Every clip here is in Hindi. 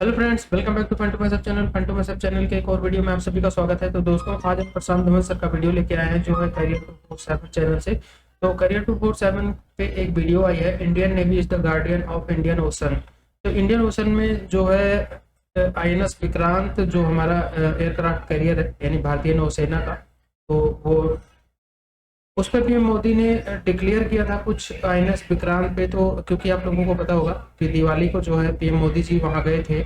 Hello friends, welcome back to funtoo message channel के एक और वीडियो में आप सभी का स्वागत है। तो दोस्तों, आज हम प्रशांत धवन सर का वीडियो लेके आए हैं जो है करियर 247 चैनल से। तो करियर 247 पे एक वीडियो आई है, Indian navy is the guardian of Indian ocean. तो इंडियन ओशन में जो है आईएनएस विक्रांत जो हमारा एयरक्राफ्ट कैरियर है, यानी भारतीय नौसेना का, तो वो उस पर पीएम मोदी ने डिक्लेयर किया था कुछ आईएनएस विक्रांत पे। तो क्योंकि आप लोगों को पता होगा कि दिवाली को जो है पीएम मोदी जी वहाँ गए थे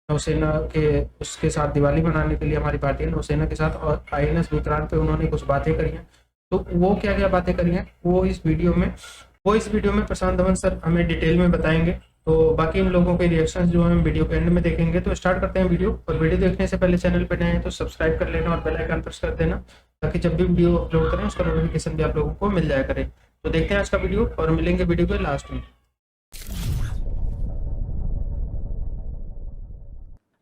नौसेना के उसके साथ दिवाली मनाने के लिए, हमारी भारतीय नौसेना के साथ, और आईएनएस विक्रांत पे उन्होंने कुछ बातें करी हैं। तो वो क्या क्या बातें करी हैं वो इस वीडियो में प्रशांत धवन सर हमें डिटेल में बताएंगे। तो बाकी इन लोगों के रिएक्शंस जो हम वीडियो के एंड में देखेंगे। तो स्टार्ट करते हैं वीडियो। और वीडियो देखने से पहले चैनल पर नए हैं तो सब्सक्राइब कर लेना और बेल आइकन प्रेस कर देना, ताकि जब भी वीडियो अपलोड करें उसका नोटिफिकेशन भी आप लोगों को मिल जाया करे। तो देखते हैं आज का वीडियो और मिलेंगे वीडियो के लास्ट में।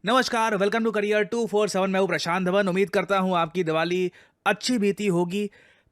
नमस्कार, वेलकम टू करियर 247। मैं हूं प्रशांत धवन। उम्मीद करता हूं आपकी दिवाली अच्छी बीती होगी।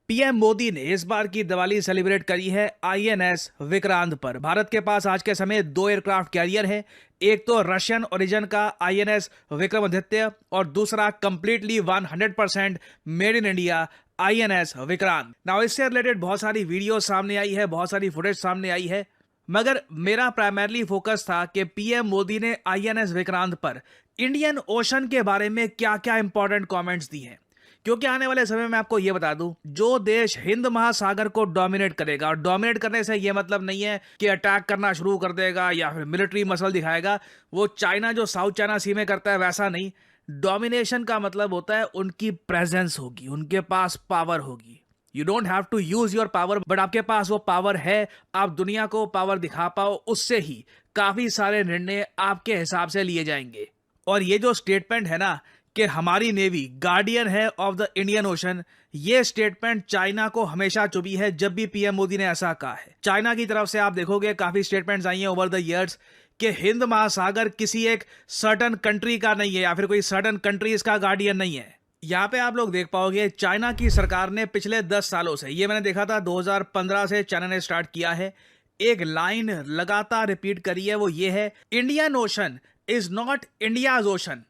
पीएम मोदी ने इस बार की दिवाली सेलिब्रेट करी है आईएनएस विक्रांत पर। भारत के पास आज के समय दो एयरक्राफ्ट कैरियर हैं, एक तो रशियन ओरिजिन का आईएनएस विक्रमादित्य और दूसरा completely 100% made in India INS Vikrant. Now इससे रिलेटेड बहुत सारी वीडियो सामने आई है, बहुत सारी फुटेज सामने आई है, मगर मेरा प्राइमरली फोकस था कि पीएम मोदी ने आईएनएस विक्रांत पर इंडियन ओशन के बारे में क्या क्या इंपॉर्टेंट कमेंट्स दिए हैं। क्योंकि आने वाले समय में आपको यह बता दूं, जो देश हिंद महासागर को डोमिनेट करेगा, और डोमिनेट करने से यह मतलब नहीं है कि अटैक करना शुरू कर देगा या फिर मिलिट्री मसल दिखाएगा, वो चाइना जो साउथ चाइना सी में करता है वैसा नहीं। डोमिनेशन का मतलब होता है उनकी प्रेजेंस होगी, उनके पास पावर होगी। You don't have to use your power, but आपके पास वो पावर है, आप दुनिया को पावर दिखा पाओ, उससे ही काफी सारे निर्णय आपके हिसाब से लिए जाएंगे। और ये जो स्टेटमेंट है ना कि हमारी नेवी गार्डियन है ऑफ द इंडियन ओशन, ये स्टेटमेंट चाइना को हमेशा चुभी है जब भी पीएम मोदी ने ऐसा कहा है। चाइना की तरफ से आप देखोगे काफी स्टेटमेंट्स आई हैं ओवर द इयर्स कि हिंद महासागर किसी एक सर्टन कंट्री का नहीं है या फिर कोई सर्टन कंट्री इसका गार्डियन नहीं है। यहाँ पे आप लोग देख पाओगे चाइना की सरकार ने पिछले 10 सालों से, ये मैंने देखा था 2015 से चाइना ने स्टार्ट किया है, एक लाइन लगातार रिपीट करी है, वो ये है, Indian ocean is not India's ocean.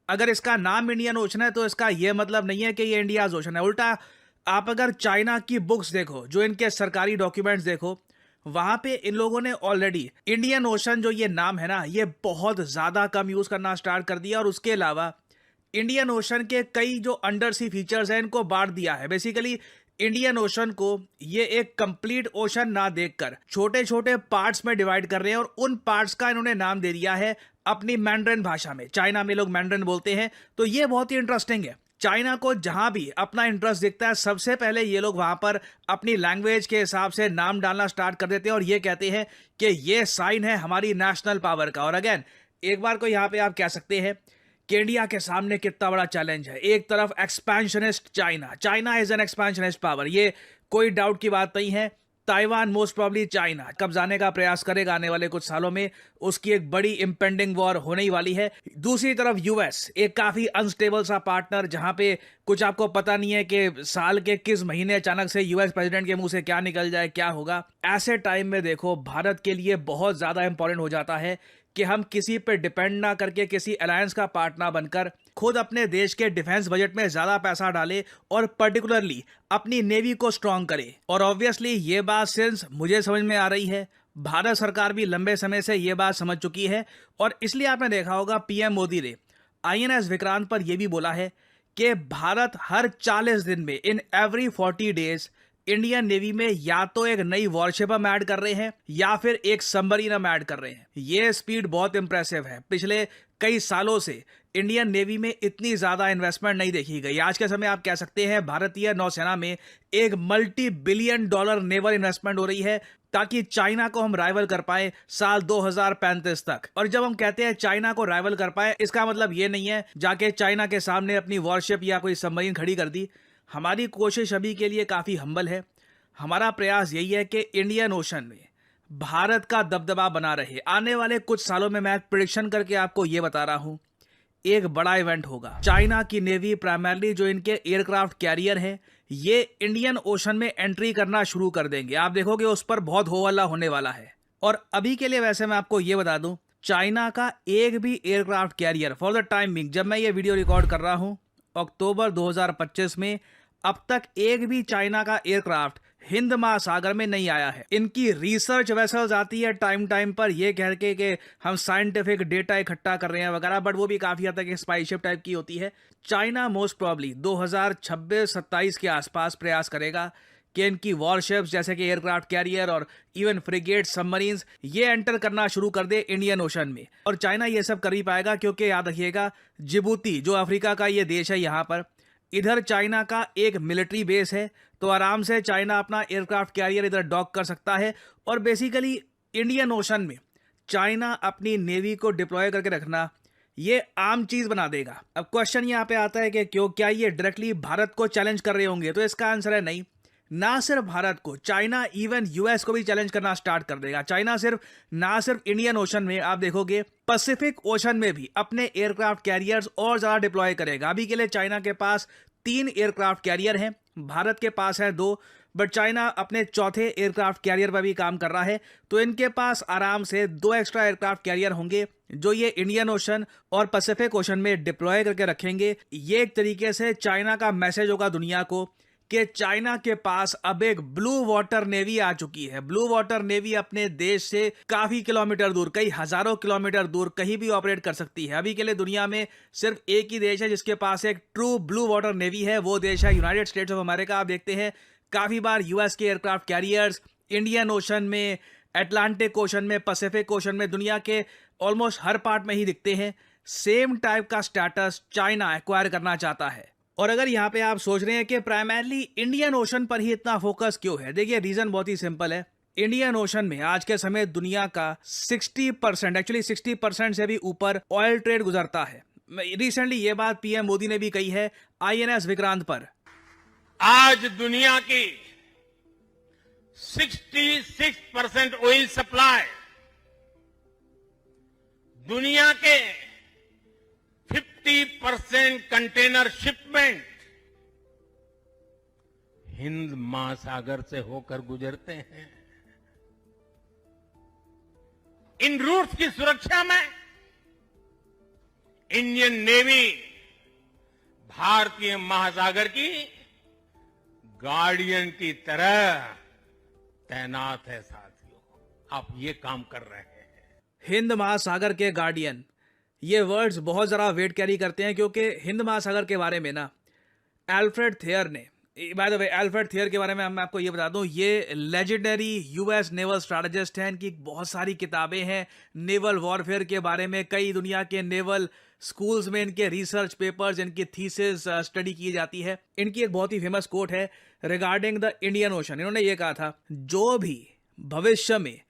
अगर इसका नाम इंडियन ओशन है तो इसका यह मतलब नहीं है कि ये इंडियाज ओशन है। उल्टा आप अगर चाइना की बुक्स देखो, जो इनके सरकारी डॉक्यूमेंट्स देखो, वहां पे इन लोगों ने ऑलरेडी इंडियन ओशन जो ये नाम है ना, ये बहुत ज्यादा कम यूज करना स्टार्ट कर दिया। और उसके अलावा इंडियन ओशन के कई जो अंडर सी फीचर्स हैं इनको बांट दिया है। बेसिकली इंडियन ओशन को ये एक कंप्लीट ओशन ना देखकर छोटे छोटे पार्ट्स में डिवाइड कर रहे हैं, और उन पार्ट्स का इन्होंने नाम दे दिया है अपनी मैंड्रिन भाषा में। चाइना में लोग मैंड्रिन बोलते हैं, तो ये बहुत ही इंटरेस्टिंग है। चाइना को जहां भी अपना इंटरेस्ट दिखता है, सबसे पहले ये लोग वहां पर अपनी लैंग्वेज के हिसाब से नाम डालना स्टार्ट कर देते हैं, और ये कहते हैं कि ये साइन है हमारी नेशनल पावर का। और अगेन एक बार को यहां पे आप कह सकते हैं कि इंडिया के सामने कितना बड़ा चैलेंज है। एक तरफ expansionist China, China is an expansionist power, ये कोई डाउट की बात नहीं है। ताइवान मोस्ट प्रॉब्ली चाइना कब्जाने का प्रयास करेगा आने वाले कुछ सालों में, उसकी एक बड़ी इंपेंडिंग वॉर होने ही वाली है। दूसरी तरफ यूएस, एक काफी अनस्टेबल सा पार्टनर, जहां पे कुछ आपको पता नहीं है कि साल के किस महीने अचानक से यूएस प्रेसिडेंट के मुंह से क्या निकल जाए, क्या होगा। ऐसे टाइम में देखो, भारत के लिए बहुत ज्यादा इंपॉर्टेंट हो जाता है कि हम किसी पे डिपेंड ना करके किसी अलायंस का पार्ट ना बनकर खुद अपने देश के डिफेंस बजट में ज्यादा पैसा डाले और पर्टिकुलरली अपनी नेवी को स्ट्रांग करे। और ऑब्वियसली ये बात सिंस मुझे समझ में आ रही है, भारत सरकार भी लंबे समय से ये बात समझ चुकी है, और इसलिए आपने देखा होगा पीएम मोदी ने आईएनएस विक्रांत पर यह भी बोला है कि भारत हर 40 दिन में, in every 40 days, Indian navy में या तो एक नई वॉरशिप हम ऐड कर रहे हैं या फिर एक सबमरीन हम ऐड कर रहे हैं। ये स्पीड बहुत इंप्रेसिव है। पिछले कई सालों से इंडियन नेवी में इतनी ज्यादा इन्वेस्टमेंट नहीं देखी गई। आज के समय आप कह सकते हैं भारतीय नौसेना में एक multi billion dollar naval investment हो रही है, ताकि चाइना को हम राइवल कर पाए साल 2035 तक। और जब हम कहते हैं चाइना को राइवल कर पाए, इसका मतलब ये नहीं है जाके चाइना के सामने अपनी वॉरशिप या कोई सबमरीन खड़ी कर दी। हमारी कोशिश अभी के लिए काफ़ी हम्बल है। हमारा प्रयास यही है कि इंडियन ओशन में भारत का दबदबा बना रहे। आने वाले कुछ सालों में मैं प्रिडिक्शन करके आपको यह बता रहा हूं, एक बड़ा इवेंट होगा। चाइना की नेवी, प्राइमरली जो इनके एयरक्राफ्ट कैरियर है, ये इंडियन ओशन में एंट्री करना शुरू कर देंगे। आप देखोगे उस पर बहुत हो हल्ला होने वाला है। और अभी के लिए वैसे मैं आपको यह बता दूं, चाइना का एक भी aircraft carrier for the time being, जब मैं ये वीडियो रिकॉर्ड कर रहा हूं अक्टूबर 2025 में, अब तक एक भी चाइना का एयरक्राफ्ट हिंद महासागर में नहीं आया है। इनकी रिसर्च वेसल्स आती है टाइम टाइम पर ये कह के कि हम साइंटिफिक डेटा इकट्ठा कर रहे हैं वगैरह, बट वो भी काफी हद तक एक स्पाईशिप टाइप की होती है। चाइना मोस्ट प्रॉब्ली 2026-27 के आसपास प्रयास करेगा कि इनकी वॉरशिप्स जैसे कि एयरक्राफ्ट कैरियर और इवन फ्रिगेट, सबमरीन्स ये एंटर करना शुरू कर दे इंडियन ओशन में। और चाइना ये सब कर ही पाएगा क्योंकि याद रखिएगा, जिबूती जो अफ्रीका का ये देश है, यहाँ पर इधर चाइना का एक मिलिट्री बेस है, तो आराम से चाइना अपना एयरक्राफ्ट कैरियर इधर डॉक कर सकता है। और बेसिकली इंडियन ओशन में चाइना अपनी नेवी को डिप्लॉय करके रखना ये आम चीज बना देगा। अब क्वेश्चन यहाँ पे आता है कि क्या ये डायरेक्टली भारत को चैलेंज कर रहे होंगे? तो इसका आंसर है नहीं। ना सिर्फ भारत को, चाइना इवन यूएस को भी चैलेंज करना स्टार्ट कर देगा। चाइना ना सिर्फ इंडियन ओशन में, आप देखोगे पैसिफिक ओशन में भी अपने एयरक्राफ्ट कैरियर्स और ज्यादा डिप्लॉय करेगा। अभी के लिए चाइना के पास 3 एयरक्राफ्ट कैरियर हैं, भारत के पास है 2, बट चाइना अपने चौथे एयरक्राफ्ट कैरियर पर भी काम कर रहा है। तो इनके पास आराम से 2 एक्स्ट्रा एयरक्राफ्ट कैरियर होंगे जो ये इंडियन ओशन और पैसिफिक ओशन में डिप्लॉय करके रखेंगे। ये एक तरीके से चाइना का मैसेज होगा दुनिया को कि चाइना के पास अब एक ब्लू वाटर नेवी आ चुकी है। ब्लू वाटर नेवी अपने देश से काफी किलोमीटर दूर, कई हजारों किलोमीटर दूर कहीं भी ऑपरेट कर सकती है। अभी के लिए दुनिया में सिर्फ एक ही देश है जिसके पास एक ट्रू ब्लू वाटर नेवी है, वो देश है यूनाइटेड स्टेट्स ऑफ अमेरिका। आप देखते हैं काफी बार यूएस के एयरक्राफ्ट कैरियर्स इंडियन ओशन में, अटलांटिक ओशन में, पैसिफिक ओशन में, दुनिया के ऑलमोस्ट हर पार्ट में ही दिखते हैं। सेम टाइप का स्टेटस चाइना एक्वायर करना चाहता है। और अगर यहाँ पे आप सोच रहे हैं कि प्राइमरली इंडियन ओशन पर ही इतना फोकस क्यों है, देखिए रीजन बहुत ही सिंपल है। इंडियन ओशन में आज के समय दुनिया का 60%, एक्चुअली 60% से भी ऊपर ऑयल ट्रेड गुजरता है। रिसेंटली ये बात पीएम मोदी ने भी कही है आईएनएस विक्रांत पर। आज दुनिया की 66% ऑयल सप्लाई दुनिया के 50% कंटेनर शिपमेंट हिंद महासागर से होकर गुजरते हैं। इन रूट्स की सुरक्षा में इंडियन नेवी भारतीय महासागर की गार्डियन की तरह तैनात है। साथियों, आप ये काम कर रहे हैं। हिंद महासागर के गार्डियन, ये वर्ड्स बहुत ज़रा वेट कैरी करते हैं क्योंकि हिंद महासागर के बारे में ना एल्फ्रेड थेयर ने, by the way Alfred there के बारे में मैं आपको ये बता दूं, ये लेजेंडरी यूएस नेवल स्ट्रैटेजिस्ट हैं। इनकी बहुत सारी किताबें हैं नेवल वॉरफेयर के बारे में। कई दुनिया के नेवल स्कूल्स में इनके रिसर्च पेपर्स, इनकी थीसिस स्टडी की जाती है। इनकी एक बहुत ही फेमस कोट है रिगार्डिंग द इंडियन ओशन। इन्होंने ये कहा था, जो भी भविष्य में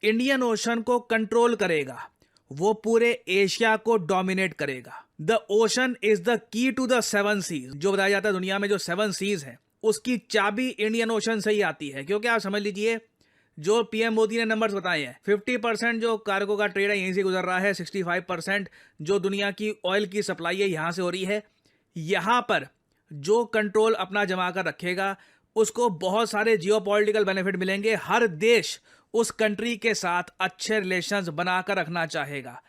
इंडियन ओशन को कंट्रोल करेगा वो पूरे एशिया को डोमिनेट करेगा। The ocean is the key to the 7 seas. जो बताया जाता है दुनिया में जो 7 सीज है उसकी चाबी इंडियन ओशन से ही आती है। क्योंकि आप समझ लीजिए, जो पीएम मोदी ने नंबर्स बताए हैं, 50% जो कार्गो का ट्रेड है यहीं से गुजर रहा है, 65% जो दुनिया की ऑयल की सप्लाई है यहां से हो रही है। यहां पर जो कंट्रोल अपना जमा कर रखेगा उसको बहुत सारे जियोपॉलिटिकल बेनिफिट मिलेंगे। हर देश उस कंट्री के साथ अच्छे रिलेशंस बनाकर रखना चाहेगा।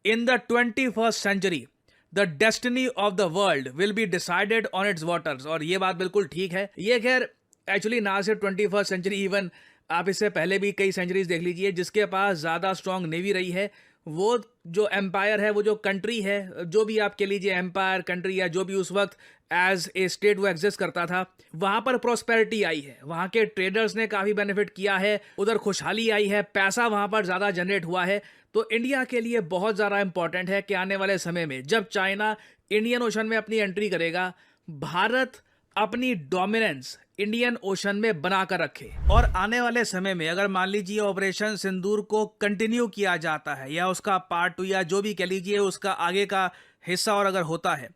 In the 21st century the destiny of the world will be decided on its waters. और ये बात बिल्कुल ठीक है। ये खैर एक्चुअली ना सिर्फ 21st सेंचुरी, इवन आप इससे पहले भी कई सेंचुरीज देख लीजिए, जिसके पास ज़्यादा स्ट्रांग नेवी रही है, वो जो एम्पायर है, वो जो कंट्री है, जो भी आप कह लीजिए एम्पायर, कंट्री या जो भी उस वक्त एज ए स्टेट वो एग्जिस्ट करता था, वहाँ पर प्रॉस्पेरिटी आई है। वहाँ के ट्रेडर्स ने काफ़ी बेनिफिट किया है, उधर खुशहाली आई है, पैसा वहाँ पर ज़्यादा जनरेट हुआ है। तो इंडिया के लिए बहुत ज़्यादा इंपॉर्टेंट है कि आने वाले समय में जब चाइना इंडियन ओशन में अपनी एंट्री करेगा, भारत अपनी डोमिनेंस इंडियन ओशन में बनाकर रखे। और आने वाले समय में अगर मान लीजिए ऑपरेशन सिंदूर को कंटिन्यू किया जाता है या उसका पार्ट 2 या जो भी कह लीजिए उसका आगे का हिस्सा और अगर होता है,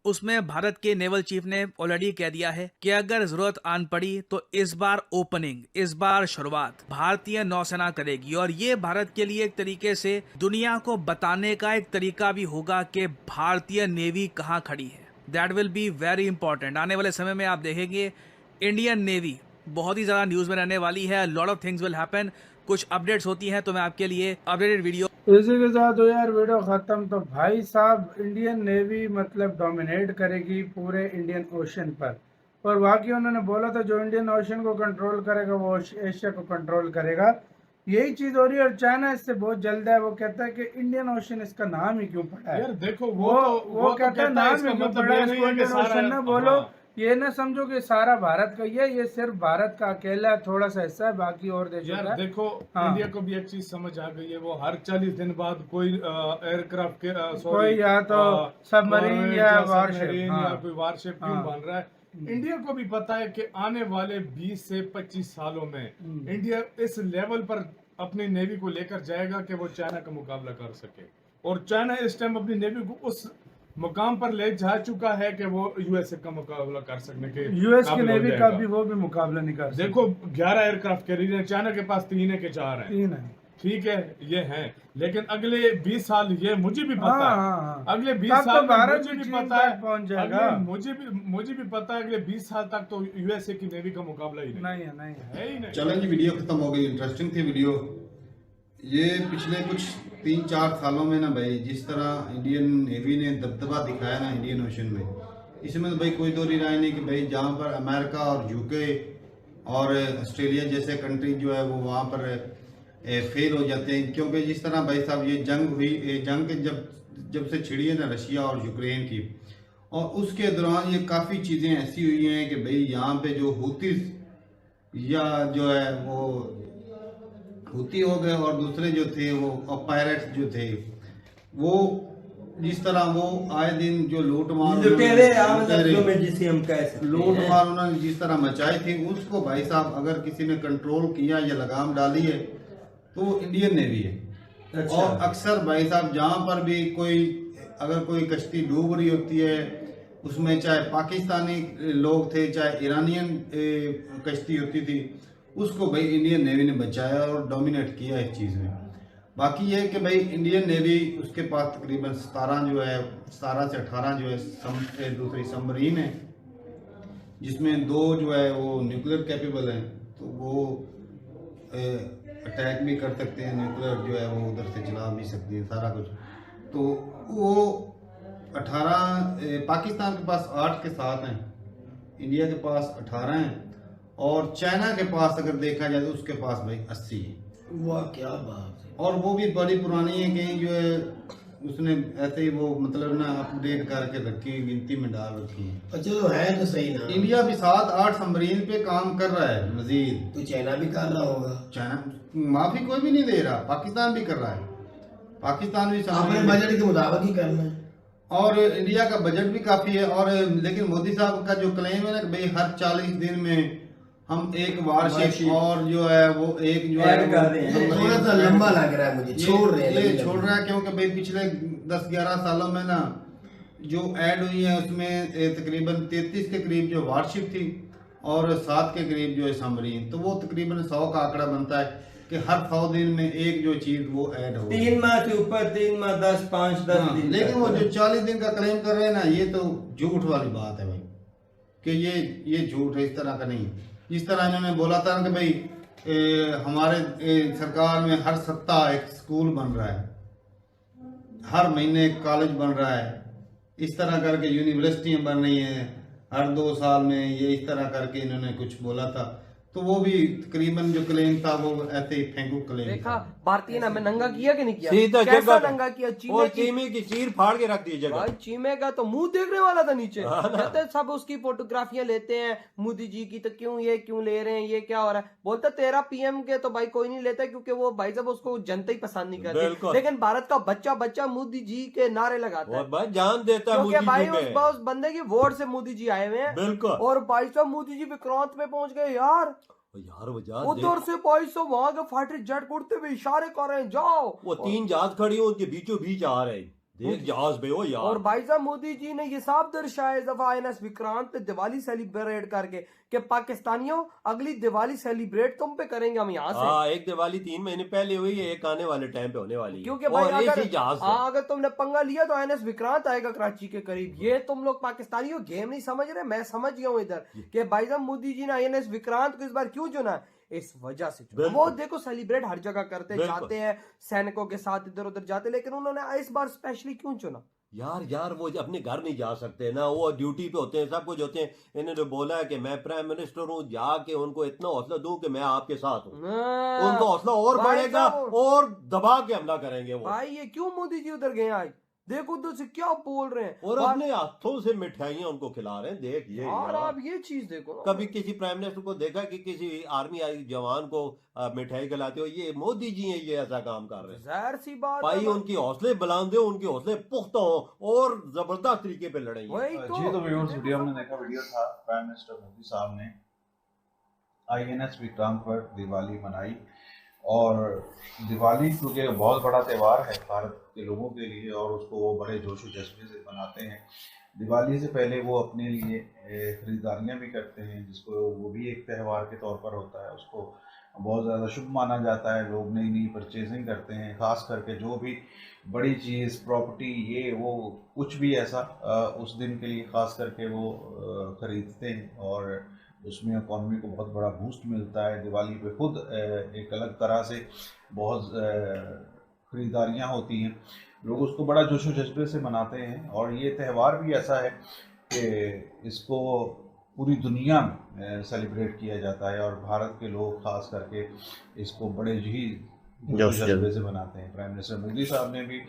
उसमें भारत के नेवल चीफ ने ऑलरेडी कह दिया है कि अगर जरूरत आन पड़ी तो इस बार ओपनिंग, इस बार शुरुआत भारतीय नौसेना करेगी। और ये भारत के लिए एक तरीके से दुनिया को बताने का एक तरीका भी होगा कि भारतीय नेवी कहाँ खड़ी है। That will be very important. आने वाले समय में आप देखेंगे इंडियन नेवी बहुत ही ज्यादा न्यूज में रहने वाली है। Lot of things will happen. कुछ अपडेट्स होती हैं तो मैं आपके लिए अपडेटेड वीडियो इसी के साथ हो यार वीडियो खत्म। तो भाई साहब इंडियन नेवी मतलब डोमिनेट करेगी पूरे इंडियन ओशन पर, और वाकई उन्होंने बोला था जो इंडियन ओशन को कंट्रोल करेगा वो एशिया को कंट्रोल करेगा। यही चीज हो रही है, और चाइना इससे बहुत जल्द है। वो कहता है कि इंडियन ओशन इसका नाम ही क्यों पड़ा है। यार देखो वो कहता है नाम ही क्यों पड़ा है इसको इंडियन ओशन ना बोलो। हाँ, ये ना समझो कि सारा भारत का ही है, ये सिर्फ भारत का अकेला थोड़ा सा हिस्सा है, बाकी और देशों यार का। देखो हाँ। इंडिया को भी एक चीज समझ आ गई है, वो हर 40 दिन बाद कोई एयरक्राफ्ट के कोई या तो सबमरीन या वारशिप, या हाँ। कोई वारशिप क्यों हाँ। बन रहा है। इंडिया को भी पता है कि आने वाले 20 से 25 सालों में इंडिया इस लेवल पर अपनी नेवी को लेकर जाएगा कि वो चाइना का मुकाबला कर सके, और चाइना इस टाइम अपनी नेवी को उस मुकाम पर ले जा चुका है कि वो यूएसए का मुकाबला कर सकने के यूएस की काबिल हो नेवी का जाएगा। भी वो भी मुकाबला नहीं कर सकते। देखो 11 एयरक्राफ्ट कैरियर है, चाइना के पास 3 है कि 4 है। 3 है। ठीक है ये हैं, लेकिन अगले 20 साल ये मुझे भी पता है। हाँ। अगले 20 तब तो साल में भारत मुझे भी भी चीन पता तक है, पहुंच जाएगा। मुझे भी पता है अगले 20 साल तक तो यूएसए की नेवी का मुकाबला ही नहीं है, नहीं है। है ही नहीं। चलें जी, वीडियो खत्म हो गई। इंटरेस्टिंग थी वीडियो। ये पिछले कुछ 3-4 सालों में ना भाई जिस तरह इंडियन नेवी ने दबदबा दिखाया ना इंडियन ओशन में, इसमें तो भाई कोई दो राय नहीं कि भाई जहाँ पर अमेरिका और यूके और ऑस्ट्रेलिया जैसे कंट्री जो है वो वहाँ पर फेल हो जाते हैं। क्योंकि जिस तरह भाई साहब ये जंग हुई, जंग जब से छिड़ी है ना रशिया और यूक्रेन की, और उसके दौरान ये काफ़ी चीज़ें ऐसी हुई हैं कि भाई यहाँ पे जो हुतीस या जो है वो हुती हो गए, और दूसरे जो थे वो पायरेट्स जो थे वो जिस तरह वो आए दिन जो लूटमार लुटेरे में जिसे हम कह सकते हैं, लूटमार उन्होंने जिस तरह मचाई थी, उसको भाई साहब अगर किसी ने कंट्रोल किया या लगाम डाली है तो वो इंडियन नेवी है। अच्छा। और अक्सर भाई साहब जहाँ पर भी अगर कोई कश्ती डूब रही होती है उसमें चाहे पाकिस्तानी लोग थे चाहे ईरानियन कश्ती होती थी, उसको भाई इंडियन नेवी ने बचाया और डोमिनेट किया इस चीज़ में। बाकी ये है कि भाई इंडियन नेवी उसके पास तकरीबन 17 जो है 17 से 18 जो है दूसरी सबमरीन है, जिसमें 2 जो है वो न्यूक्लियर कैपेबल हैं, तो वो अटैक भी कर सकते हैं, न्यूक्लियर जो है वो उधर से चला भी सकती है सारा कुछ। तो वो 18 पाकिस्तान के पास 8 के साथ हैं, इंडिया के पास 18 हैं, और चाइना के पास अगर देखा जाए तो उसके पास भाई 80 है। वाह क्या बात है। और वो भी बड़ी पुरानी है, कहीं जो है उसने ऐसे ही वो मतलब ना अपडेट करके रखी, गिनती में डाल रखी है। अच्छा तो है तो सही ना। इंडिया भी 7-8 सबमरीन पे काम कर रहा है मजीद। तो चाइना भी कर रहा होगा। चाइना माफी कोई भी नहीं दे रहा, पाकिस्तान भी कर रहा है, पाकिस्तान भी अपने बजट के मुताबिक ही करना है। और इंडिया का बजट भी काफी है। और लेकिन मोदी साहब का जो क्लेम है ना कि भाई हर 40 दिन में हम एक वार्षिक और जो है वो एक जो है कर रहे हैं, थोड़ा सा लंबा लग रहा है मुझे। छोड़ रहे हैं, ये छोड़ रहा है क्योंकि भाई पिछले 10-11 सालों में ना जो ऐड हुई है उसमें तकरीबन 33 के करीब जो वार्षिप थी और 7 के करीब जो है सबमरीन, तो वो तकरीबन 100 का आंकड़ा बनता है कि हर 100 दिन में एक जो चीज वो ऐड हो। 3 माह से ऊपर 3 माह 10 5-10 दिन। लेकिन वो जो 40 दिन का क्लेम कर रहे हैं ना, ये तो झूठ वाली बात है भाई, कि ये झूठ है, इस तरह का नहीं। जिस तरह इन्होंने बोला था कि भाई हमारे सरकार में हर सप्ताह एक स्कूल बन रहा है, हर महीने एक कॉलेज बन रहा है, इस तरह करके यूनिवर्सिटियां बन रही हैं हर 2 साल में, ये इस तरह करके इन्होंने कुछ बोला था। तो वो भी तकरीबन जो क्लेम था वो ऐसे ही फेंकू क्लेम देखा भारतीय ने हमें नंगा किया कि नहीं किया? सीधा कैसा जगह नंगा किया? और चीमे की चीर फाड़ के रख दी जगह। भाई चीमेगा तो मुंह देखने वाला था नीचे। कहते सब उसकी फोटोग्राफियां लेते हैं मोदी जी की, तो क्यों ले रहे हैं, ये क्या हो रहा है? बोलते तेरा पीएम के तो भाई कोई नहीं लेता क्योंकि वो भाई साहब उसको जनता ही पसंद नहीं करती, लेकिन भारत का बच्चा मोदी जी के नारे लगाता है, जान देता है क्योंकि भाई उस बंदे की वोट से मोदी जी आए हुए हैं। बिल्कुल। और भाई साहब मोदी जी विक्रांत में पहुंच गए यार, उधर से भाई साहब वहां के फाइटर जेट उड़ते हुए इशारे कर रहे हैं जाओ। वो 3 जहाज खड़ी हो, उनके बीचों बीच आ रहे हैं, देख जहाज पे हो यार। और भाई साहब मोदी जी ने ये साफ दर्शाया इस दफा INS विक्रांत पे दिवाली सेलिब्रेट करके कि पाकिस्तानियों अगली दिवाली सेलिब्रेट तुम पे करेंगे हम यहाँ से। एक दिवाली 3 महीने पहले हुई है, एक आने वाले टाइम पे होने वाली है। क्योंकि भाई अगर तुमने पंगा लिया तो INS विक्रांत आएगा कराची के करीब। ये तुम लोग पाकिस्तानियों गेम नहीं समझ रहे, मैं समझ गया हूँ इधर कि भाई साहब मोदी जी ने INS विक्रांत को इस बार क्यों चुना। इस वजह से चुना। बिल्कुल। वो देखो सेलिब्रेट हर जगह करते बिल्कुल। जाते हैं, सैनिकों के साथ इधर उधर जाते, लेकिन उन्होंने इस बार स्पेशली क्यों चुना? यार वो अपने घर नहीं जा सकते ना, वो ड्यूटी पे होते हैं, सब कुछ होते हैं। इन्होंने बोला है कि मैं प्राइम मिनिस्टर हूँ, जाके उनको इतना हौसला दूं कि मैं आपके साथ हूँ। उनको हौसला और भाई बढ़ेगा साहब, और दबा के हमला करेंगे वो। भाई ये क्यों मोदी जी उधर गए आज? देखो उधर से क्या बोल रहे हैं, और अपने हाथों से मिठाइयां उनको खिला रहे हैं। देख ये और यार। आप ये चीज देखो ना। कभी किसी प्राइम मिनिस्टर को देखा कि किसी आर्मी जवान को मिठाई खिलाते हो? ये मोदी जी हैं, ये ऐसा काम कर रहे हैं। जाहिर सी बात भाई है भाई। उनकी हौसले बुलंद हो, उनके हौसले पुख्ता हो और जबरदस्त तरीके पे लड़ेंगे। वही जी तो व्यूअर्स, वीडियो हमने देखा, वीडियो था प्राइम मिनिस्टर मोदी साहब ने INS विक्रांत पर दिवाली मनाई। और दिवाली क्योंकि बहुत बड़ा त्यौहार है भारत के लोगों के लिए और उसको वो बड़े जोश व जज्बे से मनाते हैं। दिवाली से पहले वो अपने लिए ख़रीदारियाँ भी करते हैं, जिसको वो भी एक त्यौहार के तौर पर होता है। उसको बहुत ज़्यादा शुभ माना जाता है। लोग नई नई परचेजिंग करते हैं, ख़ास करके जो भी बड़ी चीज़, प्रॉपर्टी, ये वो कुछ भी ऐसा उस दिन के लिए ख़ास करके वो ख़रीदते हैं और उसमें इकॉनमी को बहुत बड़ा बूस्ट मिलता है। दिवाली पे खुद एक अलग तरह से बहुत ख़रीदारियाँ होती हैं, लोग उसको बड़ा जोश व जज्बे से मनाते हैं। और ये त्यौहार भी ऐसा है कि इसको पूरी दुनिया में सेलिब्रेट किया जाता है और भारत के लोग ख़ास करके इसको बड़े ही जोश व जज्बे से मनाते हैं। प्राइम मिनिस्टर मोदी साहब ने भी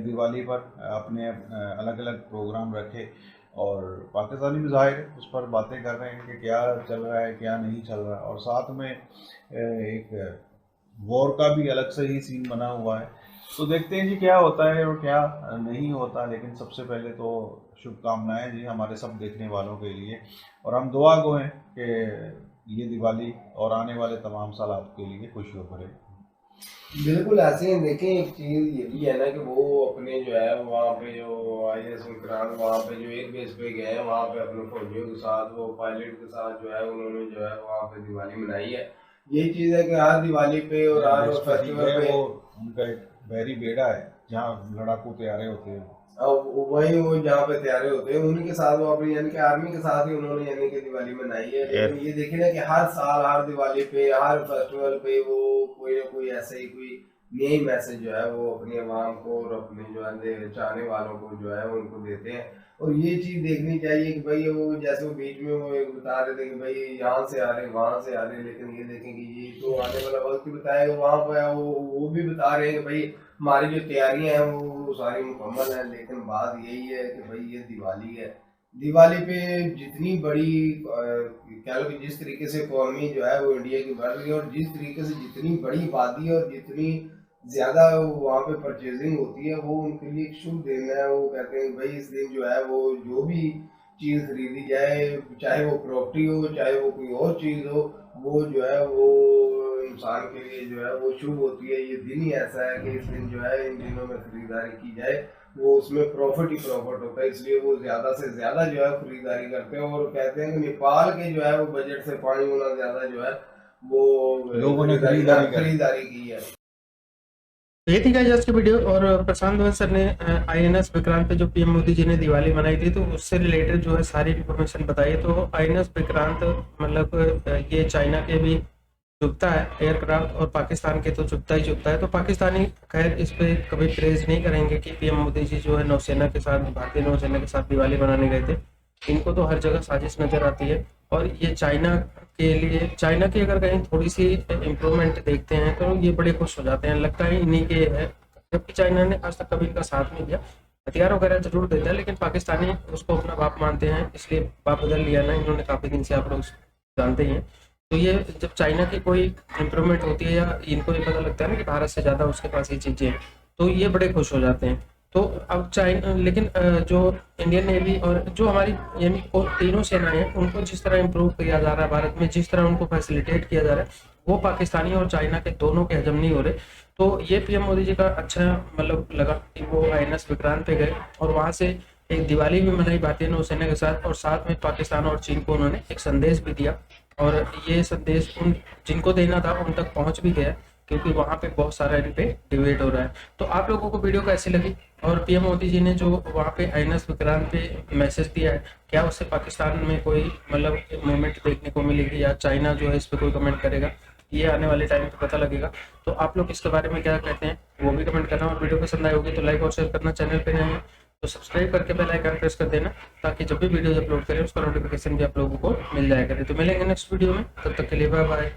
दिवाली पर अपने अलग अलग प्रोग्राम रखे और पाकिस्तानी भी ज़ाहिर है उस पर बातें कर रहे हैं कि क्या चल रहा है, क्या नहीं चल रहा है। और साथ में एक वॉर का भी अलग से ही सीन बना हुआ है। तो देखते हैं जी क्या होता है और क्या नहीं होता। लेकिन सबसे पहले तो शुभकामनाएं जी हमारे सब देखने वालों के लिए, और हम दुआ गो हैं कि ये दिवाली और आने वाले तमाम साल आपके लिए खुशियों भरे। बिल्कुल ऐसे ही देखें, एक चीज ये भी है ना कि वो अपने जो है वहाँ पे जो INS विक्रांत वहाँ पे जो एक बेस पे गए हैं, वहाँ पे अपने फौजियों के साथ, वो पायलट के साथ जो है उन्होंने जो है वहाँ पे दिवाली मनाई है। यही चीज है कि हर दिवाली पे और हर फेस्टिवल पे वो उनका एक बहरी बेड़ा है जहाँ लड़ाकू तैयारे होते हैं। अब वही वो जहाँ पे तैयारे होते हैं उन्हीं के साथ वो अपनी यानी कि आर्मी के साथ ही उन्होंने यानी कि दिवाली मनाई है। लेकिन ये देखे ना कि हर साल हर दिवाली पे हर फेस्टिवल पे वो कोई ना कोई ऐसे ही कोई नई मैसेज जो है वो अपनी आवाम को और अपने जो है चाहने वालों को जो है उनको देते हैं। और ये चीज देखनी चाहिए कि भाई वो जैसे वो बीच में वो एक बता रहे थे कि भाई यहाँ से आ रहे वहाँ से आ रहे, लेकिन ये देखें कि ये तो आने वाला वक्त ही बताएगा। वहाँ पर वो भी बता रहे हैं कि भाई हमारी जो तैयारियां हैं वो सारी मुकम्मल हैं। लेकिन बात यही है कि भाई ये दिवाली है, दिवाली पे जितनी बड़ी कह लो कि जिस तरीके से इकॉनमी जो है वो इंडिया की बढ़ रही है और जिस तरीके से जितनी बड़ी आबादी और जितनी ज्यादा वहाँ पे परचेजिंग होती है वो उनके लिए एक शुभ दिन है। वो कहते हैं भाई इस दिन जो है वो जो भी चीज़ खरीदी जाए, चाहे वो प्रॉपर्टी हो चाहे वो कोई और चीज़ हो, वो जो है वो इंसान के लिए जो है वो शुभ होती है। ये दिन ही ऐसा है कि इस दिन जो है इन दिनों में खरीदारी की जाए वो उसमें प्रॉफिट ही प्रॉफिट होता है, इसलिए वो ज्यादा से ज्यादा जो है खरीदारी करते हैं। और कहते हैं कि नेपाल के जो है वो बजट से 5 गुना ज्यादा जो है वो लोगों ने खरीदारी की है। ये थी गाइस आज की वीडियो। और प्रशांत धवन सर ने INS विक्रांत पे जो PM मोदी जी ने दिवाली मनाई थी तो उससे रिलेटेड जो है सारी इन्फॉर्मेशन बताई। तो INS विक्रांत मतलब ये चाइना के भी चुभता है एयरक्राफ्ट और पाकिस्तान के तो चुभता ही चुभता है। तो पाकिस्तानी खैर इस पे कभी प्रेज नहीं करेंगे कि PM मोदी जी जो है नौसेना के साथ, भारतीय नौसेना के साथ दिवाली मनाने गए थे। इनको तो हर जगह साजिश नजर आती है। और ये चाइना के लिए, चाइना की अगर कहीं थोड़ी सी इम्प्रूवमेंट देखते हैं तो ये बड़े खुश हो जाते हैं, लगता है इन्हीं के है। जबकि चाइना ने आज तक कभी इनका साथ नहीं दिया, हथियार वगैरह जरूर देता है लेकिन पाकिस्तानी उसको अपना बाप मानते हैं, इसलिए बाप बदल लिया ना इन्होंने काफी दिन से, आप लोग जानते ही हैं। तो ये जब चाइना की कोई इम्प्रूवमेंट होती है या इनको ये पता लगता है ना कि भारत से ज़्यादा उसके पास ये चीज़ें हैं तो ये बड़े खुश हो जाते हैं। तो अब चाइना, लेकिन जो इंडियन नेवी और जो हमारी यानी तीनों सेनाएं हैं उनको जिस तरह इम्प्रूव किया जा रहा है भारत में, जिस तरह उनको फैसिलिटेट किया जा रहा है, वो पाकिस्तानी और चाइना के दोनों के हजम नहीं हो रहे। तो ये PM मोदी जी का अच्छा मतलब लगा कि वो INS विक्रांत पे गए और वहाँ से एक दिवाली भी मनाई भारतीय नौसेना के साथ, और साथ में पाकिस्तान और चीन को उन्होंने एक संदेश भी दिया। और ये संदेश उन जिनको देना था उन तक पहुंच भी गया क्योंकि वहाँ पे बहुत सारा इन पे डिबेट हो रहा है। तो आप लोगों को वीडियो कैसी लगी और PM मोदी जी ने जो वहाँ पे INS विक्रांत पे मैसेज दिया है, क्या उससे पाकिस्तान में कोई मतलब मूवमेंट देखने को मिलेगी या चाइना जो है इस पे कोई कमेंट करेगा? ये आने वाले टाइम पे पता लगेगा। तो आप लोग इसके बारे में क्या कहते हैं वो भी कमेंट करना, और वीडियो पसंद आई होगी तो लाइक और शेयर करना। चैनल पे नए हैं तो सब्सक्राइब करके बेल आइकन प्रेस कर देना, ताकि जब भी वीडियो अपलोड करें उसका नोटिफिकेशन भी आप लोगों को मिल जाया करे। तो मिलेंगे नेक्स्ट वीडियो में, तब तक के लिए बाय बाय।